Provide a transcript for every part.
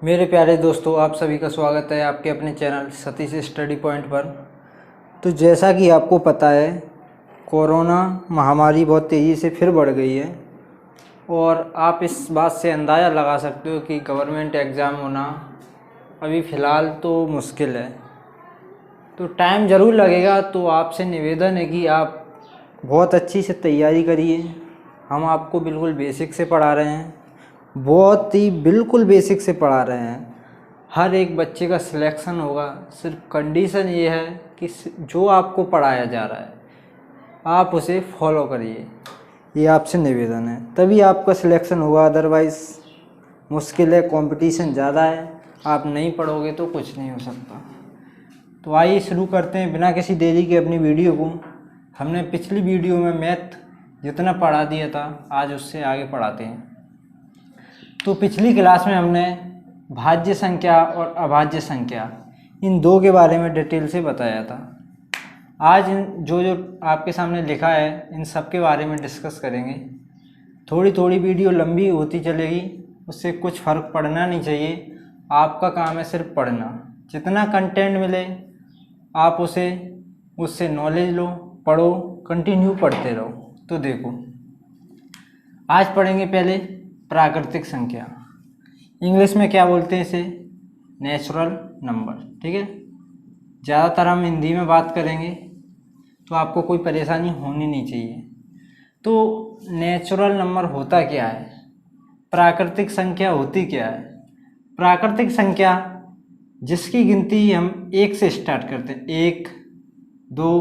मेरे प्यारे दोस्तों, आप सभी का स्वागत है आपके अपने चैनल सतीश स्टडी पॉइंट पर। तो जैसा कि आपको पता है, कोरोना महामारी बहुत तेज़ी से फिर बढ़ गई है और आप इस बात से अंदाज़ा लगा सकते हो कि गवर्नमेंट एग्ज़ाम होना अभी फ़िलहाल तो मुश्किल है। तो टाइम ज़रूर लगेगा, तो आपसे निवेदन है कि आप बहुत अच्छी से तैयारी करिए। हम आपको बिल्कुल बेसिक से पढ़ा रहे हैं, बहुत ही बिल्कुल बेसिक से पढ़ा रहे हैं। हर एक बच्चे का सिलेक्शन होगा, सिर्फ कंडीशन ये है कि जो आपको पढ़ाया जा रहा है आप उसे फॉलो करिए। ये आपसे निवेदन है, तभी आपका सिलेक्शन होगा। अदरवाइज़ मुश्किल है, कंपटीशन ज़्यादा है, आप नहीं पढ़ोगे तो कुछ नहीं हो सकता। तो आइए शुरू करते हैं बिना किसी देरी के अपनी वीडियो को। हमने पिछली वीडियो में मैथ जितना पढ़ा दिया था, आज उससे आगे पढ़ाते हैं। तो पिछली क्लास में हमने भाज्य संख्या और अभाज्य संख्या इन दो के बारे में डिटेल से बताया था। आज जो जो आपके सामने लिखा है इन सब के बारे में डिस्कस करेंगे। थोड़ी थोड़ी वीडियो लंबी होती चलेगी, उससे कुछ फ़र्क पड़ना नहीं चाहिए। आपका काम है सिर्फ पढ़ना, जितना कंटेंट मिले आप उससे नॉलेज लो, पढ़ो, कंटिन्यू पढ़ते रहो। तो देखो, आज पढ़ेंगे पहले प्राकृतिक संख्या। इंग्लिश में क्या बोलते हैं इसे? Natural number. ठीक है, ज़्यादातर हम हिंदी में बात करेंगे तो आपको कोई परेशानी होनी नहीं चाहिए। तो नेचुरल नंबर होता क्या है, प्राकृतिक संख्या होती क्या है? प्राकृतिक संख्या जिसकी गिनती हम एक से स्टार्ट करते हैं, 1 2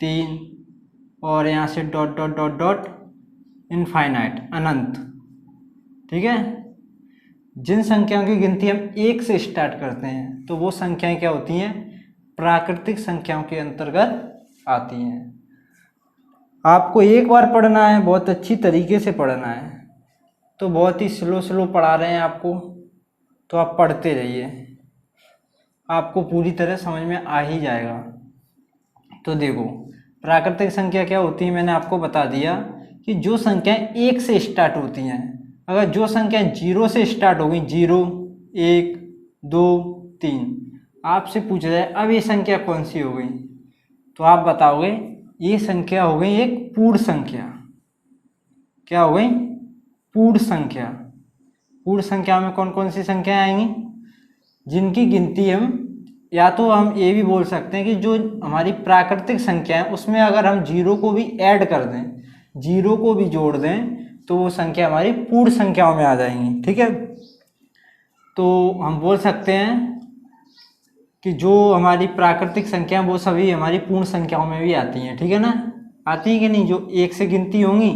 3 और यहाँ से dot dot dot dot infinite, अनंत। ठीक है, जिन संख्याओं की गिनती हम एक से स्टार्ट करते हैं तो वो संख्याएं क्या होती हैं? प्राकृतिक संख्याओं के अंतर्गत आती हैं। आपको एक बार पढ़ना है, बहुत अच्छी तरीके से पढ़ना है। तो बहुत ही स्लो पढ़ा रहे हैं आपको, तो आप पढ़ते रहिए, आपको पूरी तरह समझ में आ ही जाएगा। तो देखो, प्राकृतिक संख्या क्या होती है, मैंने आपको बता दिया कि जो संख्याएं एक से स्टार्ट होती हैं। अगर जो संख्याएं 0 से स्टार्ट हो गई, 0 1 2 3, आपसे पूछा जाए अब ये संख्या कौन सी हो गई, तो आप बताओगे ये संख्या हो गई एक पूर्ण संख्या। क्या हो गई? पूर्ण संख्या। पूर्ण संख्या में कौन कौन सी संख्याएं आएंगी? जिनकी गिनती हम, या तो हम ये भी बोल सकते हैं कि जो हमारी प्राकृतिक संख्या है उसमें अगर हम 0 को भी ऐड कर दें, 0 को भी जोड़ दें, तो वो संख्या हमारी पूर्ण संख्याओं में आ जाएंगी। ठीक है, तो हम बोल सकते हैं कि जो हमारी प्राकृतिक संख्या वो सभी हमारी पूर्ण संख्याओं में भी आती हैं। ठीक है ना, आती है कि नहीं? जो एक से गिनती होंगी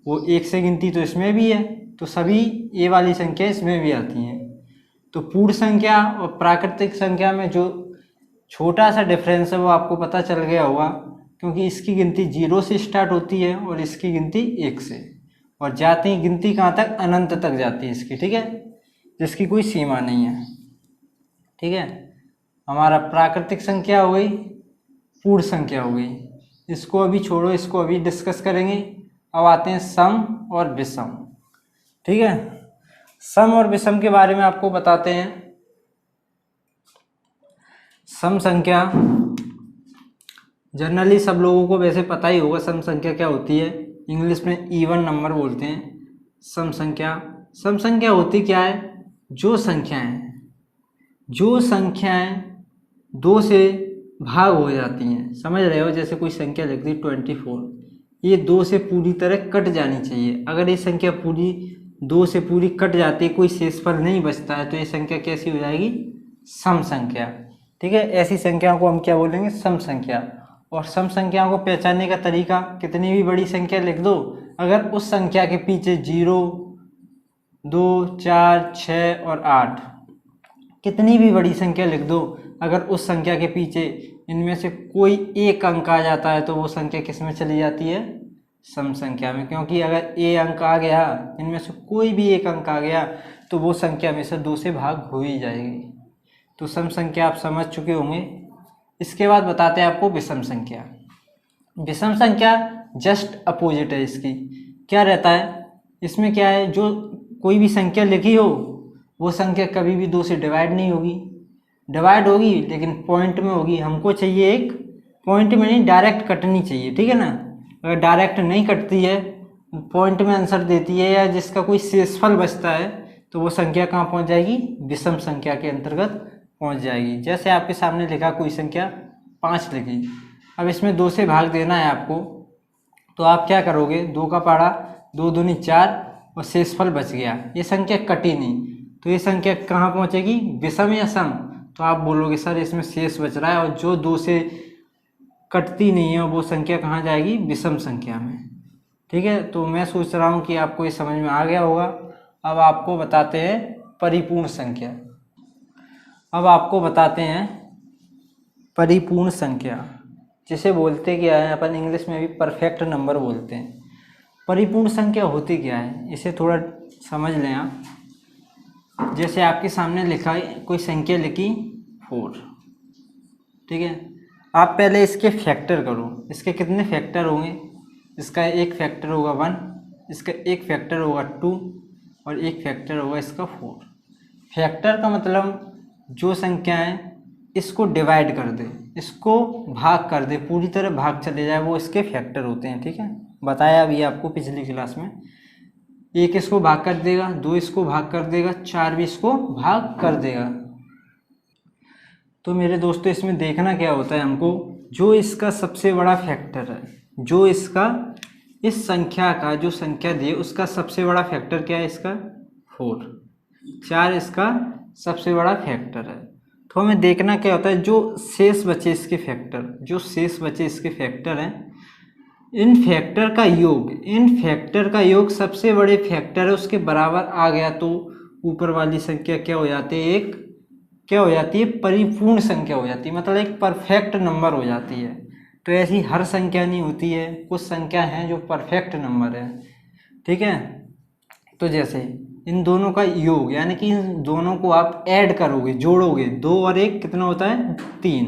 वो एक से गिनती तो इसमें भी है, तो सभी ये वाली संख्या इसमें भी आती हैं। तो पूर्ण संख्या और प्राकृतिक संख्या में जो छोटा सा डिफरेंस है वो आपको पता चल गया होगा, क्योंकि इसकी गिनती 0 से स्टार्ट होती है और इसकी गिनती 1 से, और जाती है गिनती कहाँ तक? अनंत तक जाती है इसकी। ठीक है, जिसकी कोई सीमा नहीं है। ठीक है, हमारा प्राकृतिक संख्या हो गई, पूर्ण संख्या हो गई। इसको अभी छोड़ो, इसको अभी डिस्कस करेंगे। अब आते हैं सम और विषम। ठीक है, सम और विषम के बारे में आपको बताते हैं। सम संख्या जनरली सब लोगों को वैसे पता ही होगा सम संख्या क्या होती है। इंग्लिश में इवन नंबर बोलते हैं सम संख्या। सम संख्या होती क्या है? जो संख्याएं 2 से भाग हो जाती हैं, समझ रहे हो? जैसे कोई संख्या लिख दी 24, ये 2 से पूरी तरह कट जानी चाहिए। अगर ये संख्या पूरी 2 से पूरी कट जाती है, कोई शेषफल नहीं बचता है, तो ये संख्या कैसी हो जाएगी? सम संख्या। ठीक है, ऐसी संख्याओं को हम क्या बोलेंगे? सम संख्या। और सम संख्याओं को पहचानने का तरीका, कितनी भी बड़ी संख्या लिख दो, अगर उस संख्या के पीछे 0 2 4 6 और 8, कितनी भी बड़ी संख्या लिख दो, अगर उस संख्या के पीछे इनमें से कोई एक अंक आ जाता है तो वो संख्या किस में चली जाती है? सम संख्या में। क्योंकि अगर ए अंक आ गया, इनमें से कोई भी एक अंक आ गया, तो वो संख्या हमेशा 2 से भाग हो ही जाएगी। तो सम संख्या आप समझ चुके होंगे। इसके बाद बताते हैं आपको विषम संख्या। विषम संख्या जस्ट अपोजिट है इसकी। क्या रहता है इसमें? क्या है, जो कोई भी संख्या लिखी हो वो संख्या कभी भी 2 से डिवाइड नहीं होगी, डिवाइड होगी लेकिन पॉइंट में होगी। हमको चाहिए एक पॉइंट में नहीं, डायरेक्ट कटनी चाहिए, ठीक है ना। अगर डायरेक्ट नहीं कटती है, पॉइंट में आंसर देती है या जिसका कोई शेषफल बचता है, तो वो संख्या कहाँ पहुँच जाएगी, विषम संख्या के अंतर्गत पहुँच जाएगी। जैसे आपके सामने लिखा कोई संख्या 5 लिखी, अब इसमें 2 से भाग देना है आपको, तो आप क्या करोगे, 2 का पाड़ा 2 दूनी 4 और शेषफल बच गया, ये संख्या कटी नहीं, तो ये संख्या कहाँ पहुँचेगी, विषम या सम। तो आप बोलोगे सर इसमें शेष बच रहा है और जो 2 से कटती नहीं है वो संख्या कहाँ जाएगी, विषम संख्या में। ठीक है, तो मैं सोच रहा हूँ कि आपको ये समझ में आ गया होगा। अब आपको बताते हैं परिपूर्ण संख्या। अब आपको बताते हैं परिपूर्ण संख्या, जिसे बोलते क्या है, अपन इंग्लिश में भी परफेक्ट नंबर बोलते हैं। परिपूर्ण संख्या होती क्या है, इसे थोड़ा समझ लें आप। जैसे आपके सामने लिखा है, कोई संख्या लिखी 4, ठीक है, आप पहले इसके फैक्टर करो। इसके कितने फैक्टर होंगे, इसका एक फैक्टर होगा 1, इसका एक फैक्टर होगा 2 और एक फैक्टर होगा इसका 4। फैक्टर का मतलब जो संख्या है इसको डिवाइड कर दे, इसको भाग कर दे, पूरी तरह भाग चले जाए, वो इसके फैक्टर होते हैं। ठीक है, बताया अभी आपको पिछली क्लास में। 1 इसको भाग कर देगा, 2 इसको भाग कर देगा, 4 भी इसको भाग कर देगा। तो मेरे दोस्तों इसमें देखना क्या होता है हमको, जो इसका सबसे बड़ा फैक्टर है, जो इसका इस संख्या का जो संख्या दी है उसका सबसे बड़ा फैक्टर क्या है, इसका 4, 4 इसका सबसे बड़ा फैक्टर है। तो हमें देखना क्या होता है, जो शेष बचे इसके फैक्टर, जो शेष बचे इसके फैक्टर हैं, इन फैक्टर का योग, इन फैक्टर का योग सबसे बड़े फैक्टर है उसके बराबर आ गया तो ऊपर वाली संख्या क्या हो जाती है, एक क्या हो जाती है, परिपूर्ण संख्या हो जाती है, मतलब एक परफेक्ट नंबर हो जाती है। तो ऐसी हर संख्या नहीं होती है, कुछ संख्या हैं जो परफेक्ट नंबर है। ठीक है, तो जैसे इन दोनों का योग, यानी कि इन दोनों को आप ऐड करोगे, जोड़ोगे, 2 और 1 कितना होता है, 3,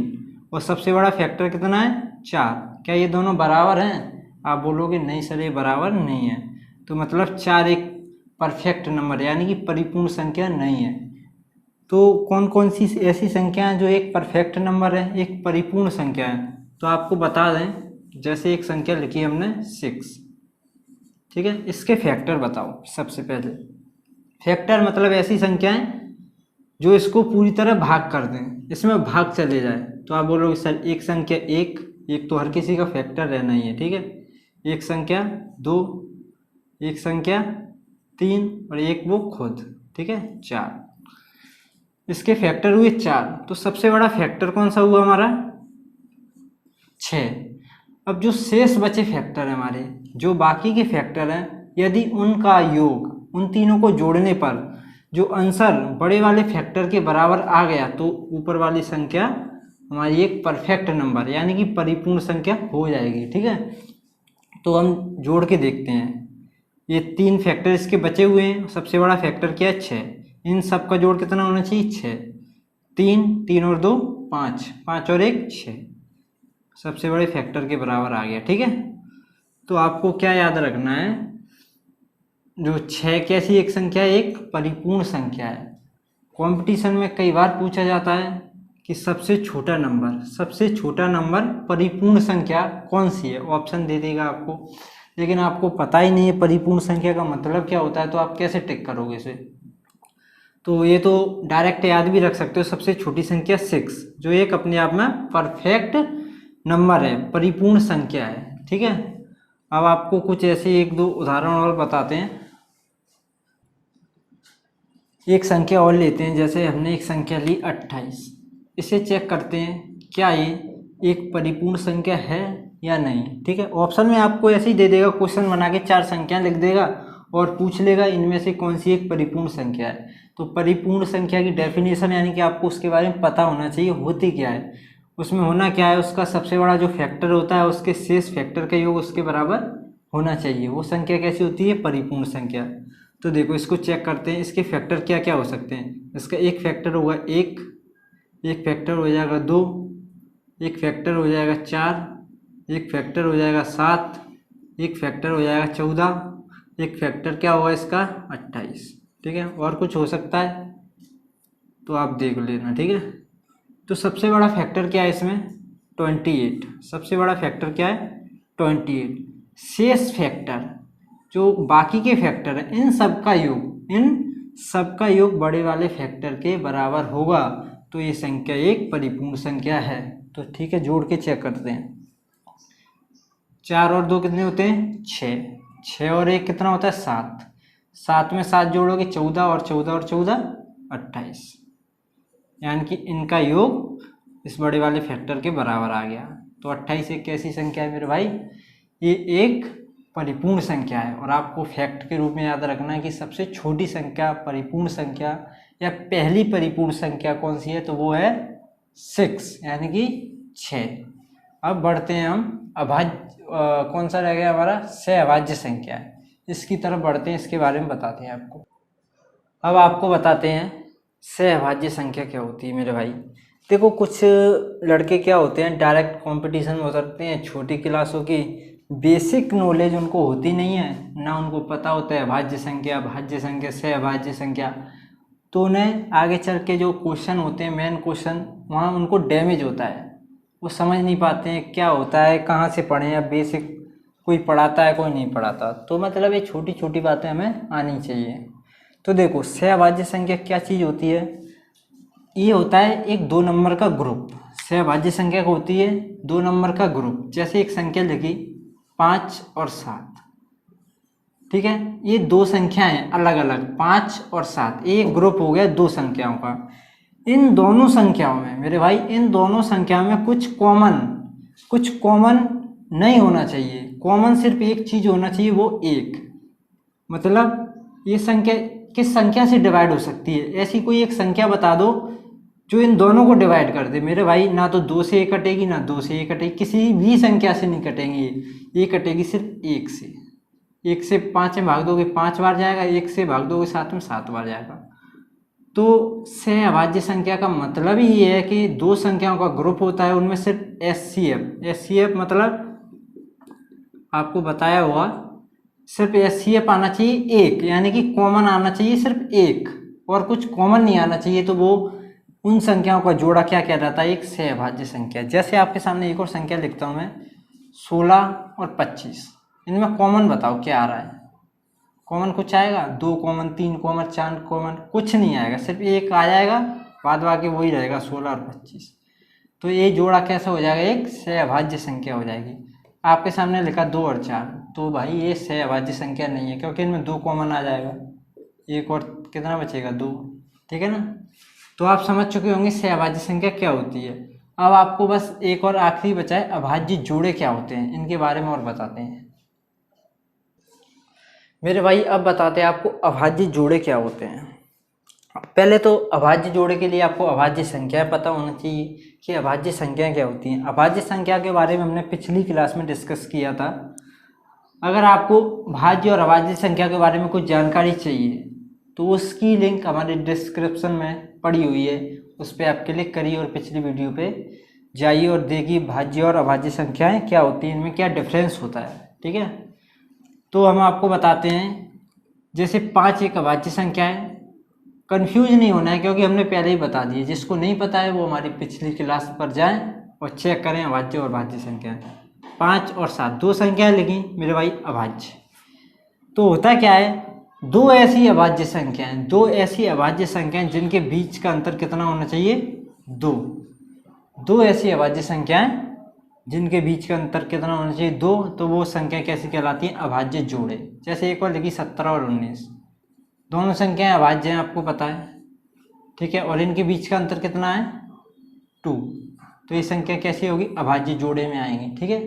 और सबसे बड़ा फैक्टर कितना है, 4। क्या ये दोनों बराबर हैं, आप बोलोगे नहीं सर ये बराबर नहीं है, तो मतलब 4 एक परफेक्ट नंबर यानी कि परिपूर्ण संख्या नहीं है। तो कौन कौन सी ऐसी संख्या हैं जो एक परफेक्ट नंबर है, एक परिपूर्ण संख्या है, तो आपको बता दें। जैसे एक संख्या लिखी हमने 6, ठीक है, इसके फैक्टर बताओ। सबसे पहले फैक्टर मतलब ऐसी संख्याएं जो इसको पूरी तरह भाग कर दें, इसमें भाग चले जाए। तो आप बोलोगे सर एक संख्या एक तो हर किसी का फैक्टर रहना ही है, ठीक है, एक संख्या 2, एक संख्या 3 और एक वो खुद, ठीक है, 4। इसके फैक्टर हुए 4, तो सबसे बड़ा फैक्टर कौन सा हुआ हमारा, 6। अब जो शेष बचे फैक्टर हैं हमारे, जो बाकी के फैक्टर हैं, यदि उनका योग, उन तीनों को जोड़ने पर जो आंसर बड़े वाले फैक्टर के बराबर आ गया तो ऊपर वाली संख्या हमारी एक परफेक्ट नंबर यानी कि परिपूर्ण संख्या हो जाएगी। ठीक है, तो हम जोड़ के देखते हैं। ये 3 फैक्टर इसके बचे हुए हैं, सबसे बड़ा फैक्टर क्या है, 6। इन सब का जोड़ कितना होना चाहिए, 6। 3 और 2 5, 5 और 1 6, सबसे बड़े फैक्टर के बराबर आ गया। ठीक है, तो आपको क्या याद रखना है, जो 6 कैसी एक संख्या है, एक परिपूर्ण संख्या है। कंपटीशन में कई बार पूछा जाता है कि सबसे छोटा नंबर परिपूर्ण संख्या कौन सी है, ऑप्शन दे देगा आपको, लेकिन आपको पता ही नहीं है परिपूर्ण संख्या का मतलब क्या होता है, तो आप कैसे टिक करोगे इसे। तो ये तो डायरेक्ट याद भी रख सकते हो, सबसे छोटी संख्या 6, जो एक अपने आप में परफेक्ट नंबर है, परिपूर्ण संख्या है। ठीक है, अब आपको कुछ ऐसे 1-2 उदाहरण और बताते हैं। एक संख्या और लेते हैं, जैसे हमने एक संख्या ली 28, इसे चेक करते हैं क्या ये एक परिपूर्ण संख्या है या नहीं। ठीक है, ऑप्शन में आपको ऐसे ही दे देगा, क्वेश्चन बना के 4 संख्या लिख देगा और पूछ लेगा इनमें से कौन सी एक परिपूर्ण संख्या है। तो परिपूर्ण संख्या की डेफिनेशन यानी कि आपको उसके बारे में पता होना चाहिए होती क्या है, उसमें होना क्या है, उसका सबसे बड़ा जो फैक्टर होता है उसके शेष फैक्टर का योग उसके बराबर होना चाहिए। वो संख्या कैसी होती है, परिपूर्ण संख्या। तो देखो इसको चेक करते हैं, इसके फैक्टर क्या क्या हो सकते हैं। इसका एक फैक्टर होगा 1, एक फैक्टर हो जाएगा 2, एक फैक्टर हो जाएगा 4, एक फैक्टर हो जाएगा 7, एक फैक्टर हो जाएगा 14, एक फैक्टर क्या होगा इसका 28। ठीक है, और कुछ हो सकता है, तो आप देख लेना, ठीक है। तो सबसे बड़ा फैक्टर क्या है इसमें? 28। सबसे बड़ा फैक्टर क्या है? 28। शेष फैक्टर जो बाकी के फैक्टर हैं इन सबका योग बड़े वाले फैक्टर के बराबर होगा, तो ये संख्या एक परिपूर्ण संख्या है। तो ठीक है, जोड़ के चेक करते हैं। 4 और 2 कितने होते हैं? 6। 6 और 1 कितना होता है? 7। 7 में 7 जोड़ोगे 14, और 14 और 14 28, यानी कि इनका योग इस बड़े वाले फैक्टर के बराबर आ गया। तो 28 एक कैसी संख्या है मेरे भाई? ये एक परिपूर्ण संख्या है। और आपको फैक्ट के रूप में याद रखना है कि सबसे छोटी संख्या परिपूर्ण संख्या या पहली परिपूर्ण संख्या कौन सी है? तो वो है 6, यानी कि 6। अब बढ़ते हैं हम कौन सा रह गया हमारा? सहअभाज्य संख्या है, इसकी तरफ बढ़ते हैं, इसके बारे में बताते हैं आपको। अब आपको बताते हैं सहअभाज्य संख्या क्या होती है मेरे भाई। देखो, कुछ लड़के क्या होते हैं, डायरेक्ट कंपटीशन में उतरते हैं, छोटी क्लासों की बेसिक नॉलेज उनको होती नहीं है, ना उनको पता होता है अभाज्य संख्या, भाज्य संख्या, सहअभाज्य संख्या। तो उन्हें आगे चल के जो क्वेश्चन होते हैं, मेन क्वेश्चन, वहाँ उनको डैमेज होता है। वो समझ नहीं पाते हैं क्या होता है, कहाँ से पढ़ें, या बेसिक कोई पढ़ाता है कोई नहीं पढ़ाता। तो मतलब ये छोटी छोटी बातें हमें आनी चाहिए। तो देखो, सहअभाज्य संख्या क्या चीज़ होती है? ये होता है एक 2 नंबर का ग्रुप। सहअभाज्य संख्या को होती है 2 नंबर का ग्रुप। जैसे एक संख्या लिखी 5 और 7, ठीक है, ये 2 संख्याएं हैं अलग अलग, 5 और 7, एक ग्रुप हो गया 2 संख्याओं का। इन दोनों संख्याओं में मेरे भाई, इन दोनों संख्याओं में कुछ कॉमन नहीं होना चाहिए। कॉमन सिर्फ एक चीज़ होना चाहिए, वो 1। मतलब ये संख्या किस संख्या से डिवाइड हो सकती है? ऐसी कोई एक संख्या बता दो जो इन दोनों को डिवाइड कर दे मेरे भाई। ना तो 2 से 1 कटेगी, ना 2 से 1 कटेगी, किसी भी संख्या से नहीं कटेंगी। ये कटेगी सिर्फ 1 से। 1 से 5 में भाग दोगे 5 बार जाएगा, 1 से भाग दोगे 7 में 7 बार जाएगा। तो सहअभाज्य संख्या का मतलब ही ये है कि 2 संख्याओं का ग्रुप होता है, उनमें सिर्फ एचसीएफ मतलब आपको बताया हुआ, सिर्फ एचसीएफ आना चाहिए 1, यानी कि कॉमन आना चाहिए सिर्फ 1, और कुछ कॉमन नहीं आना चाहिए। तो वो उन संख्याओं का जोड़ा क्या कहलाता है? एक सहअभाज्य संख्या। जैसे आपके सामने एक और संख्या लिखता हूँ मैं, 16 और 25। इनमें कॉमन बताओ क्या आ रहा है? कॉमन कुछ आएगा? 2 कॉमन, 3 कॉमन, 4 कॉमन, कुछ नहीं आएगा, सिर्फ 1 आ जाएगा, बाद बाकी वही रहेगा 16 और 25। तो ये जोड़ा कैसा हो जाएगा? एक सहअभाज्य संख्या हो जाएगी। आपके सामने लिखा 2 और 4, तो भाई ये सहअभाज्य संख्या नहीं है, क्योंकि इनमें 2 कॉमन आ जाएगा, 1 और कितना बचेगा? 2, ठीक है ना। तो आप समझ चुके होंगे सहअभाज्य संख्या क्या होती है। अब आपको बस एक और आखिरी बचा है, अभाज्य जोड़े क्या होते हैं, इनके बारे में और बताते हैं मेरे भाई। अब बताते हैं आपको अभाज्य जोड़े क्या होते हैं। पहले तो अभाज्य जोड़े के लिए आपको अभाज्य संख्या पता होना चाहिए कि अभाज्य संख्या क्या होती हैं। अभाज्य संख्या के बारे में हमने पिछली क्लास में डिस्कस किया था। अगर आपको भाज्य और अभाज्य संख्या के बारे में कुछ जानकारी चाहिए तो उसकी लिंक हमारे डिस्क्रिप्शन में पड़ी हुई है, उस पर आप क्लिक करिए और पिछली वीडियो पे जाइए और देखिए भाज्य और अभाज्य संख्याएं क्या होती हैं, इनमें क्या डिफरेंस होता है, ठीक है। तो हम आपको बताते हैं, जैसे 5 एक अभाज्य संख्या है। कंफ्यूज नहीं होना है, क्योंकि हमने पहले ही बता दिए। जिसको नहीं पता है वो हमारी पिछली क्लास पर जाएं और चेक करें अभाज्य और भाज्य संख्या। 5 और 7 2 संख्याएं लिखी मेरे भाई अभाज्य। तो होता क्या है, 2 ऐसी अभाज्य संख्याएं जिनके बीच का अंतर कितना होना चाहिए? 2 ऐसी अभाज्य संख्याएं जिनके बीच का अंतर कितना होना चाहिए? 2। तो वो संख्या कैसी कहलाती हैं? अभाज्य जोड़े। जैसे एक और लिखी 17 और 19, दोनों संख्याएं अभाज्य हैं, आपको पता है, ठीक है, और इनके बीच का अंतर कितना है? 2। तो ये संख्या कैसी होगी? अभाज्य जोड़े में आएंगी, ठीक है।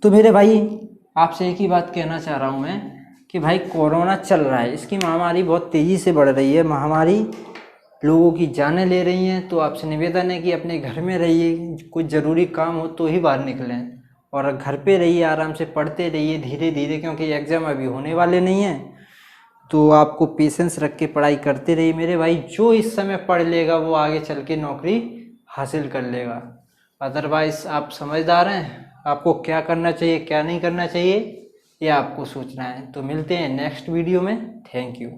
तो मेरे भाई आपसे एक ही बात कहना चाह रहा हूँ मैं कि भाई कोरोना चल रहा है, इसकी महामारी बहुत तेज़ी से बढ़ रही है, महामारी लोगों की जानें ले रही हैं। तो आपसे निवेदन है कि अपने घर में रहिए, कुछ ज़रूरी काम हो तो ही बाहर निकलें, और घर पे रहिए, आराम से पढ़ते रहिए धीरे धीरे, क्योंकि एग्ज़ाम अभी होने वाले नहीं हैं। तो आपको पेशेंस रख के पढ़ाई करते रहिए मेरे भाई। जो इस समय पढ़ लेगा वो आगे चल के नौकरी हासिल कर लेगा। अदरवाइज़ आप समझदार हैं, आपको क्या करना चाहिए क्या नहीं करना चाहिए ये आपको सोचना है। तो मिलते हैं नेक्स्ट वीडियो में। Thank you.